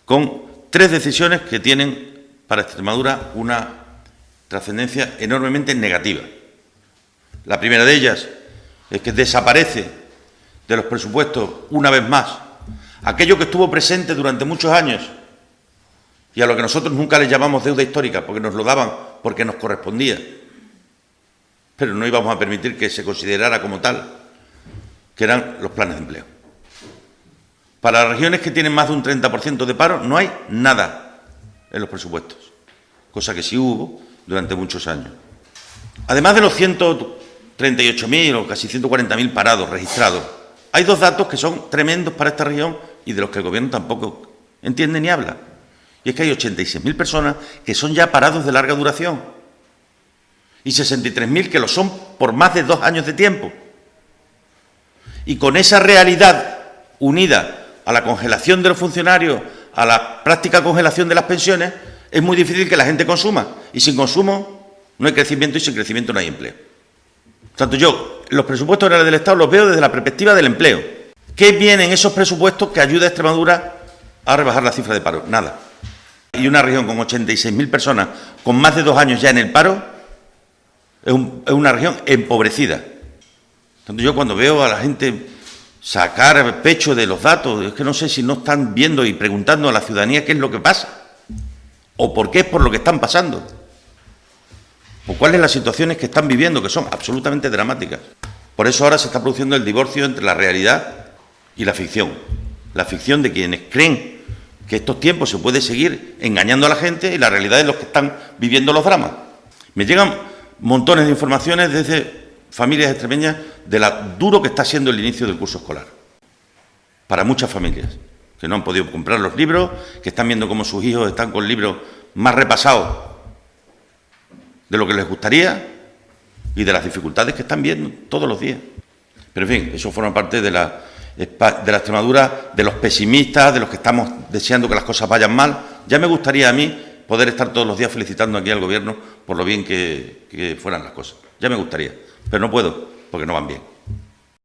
con 3 decisiones que tienen para Extremadura una trascendencia enormemente negativa. La primera de ellas es que desaparece de los presupuestos, una vez más, aquello que estuvo presente durante muchos años y a lo que nosotros nunca les llamamos deuda histórica, porque nos lo daban porque nos correspondía, pero no íbamos a permitir que se considerara como tal, que eran los planes de empleo. Para las regiones que tienen más de un 30% de paro, no hay nada en los presupuestos, cosa que sí hubo durante muchos años. Además de los 138.000 o casi 140.000 parados registrados, hay 2 datos que son tremendos para esta región y de los que el Gobierno tampoco entiende ni habla. Y es que hay 86.000 personas que son ya parados de larga duración y 63.000 que lo son por más de 2 años de tiempo. Y con esa realidad unida a la congelación de los funcionarios, a la práctica congelación de las pensiones, es muy difícil que la gente consuma. Y sin consumo no hay crecimiento y sin crecimiento no hay empleo. Por tanto, yo los presupuestos generales del Estado los veo desde la perspectiva del empleo. ¿Qué viene en esos presupuestos que ayuda a Extremadura a rebajar la cifra de paro? Nada. Y una región con 86.000 personas con más de 2 años ya en el paro es una región empobrecida. Por tanto, yo cuando veo a la gente sacar pecho de los datos, es que no sé si no están viendo y preguntando a la ciudadanía qué es lo que pasa o por qué es por lo que están pasando o cuáles son las situaciones que están viviendo, que son absolutamente dramáticas. Por eso ahora se está produciendo el divorcio entre la realidad y la ficción. La ficción de quienes creen que estos tiempos se puede seguir engañando a la gente y la realidad de los que están viviendo los dramas. Me llegan montones de informaciones desde familias extremeñas de lo duro que está siendo el inicio del curso escolar. Para muchas familias que no han podido comprar los libros, que están viendo cómo sus hijos están con libros más repasados de lo que les gustaría y de las dificultades que están viendo todos los días. Pero en fin, eso forma parte de la Extremadura, de los pesimistas, de los que estamos deseando que las cosas vayan mal. Ya me gustaría a mí poder estar todos los días felicitando aquí al Gobierno por lo bien que fueran las cosas. Ya me gustaría, pero no puedo porque no van bien.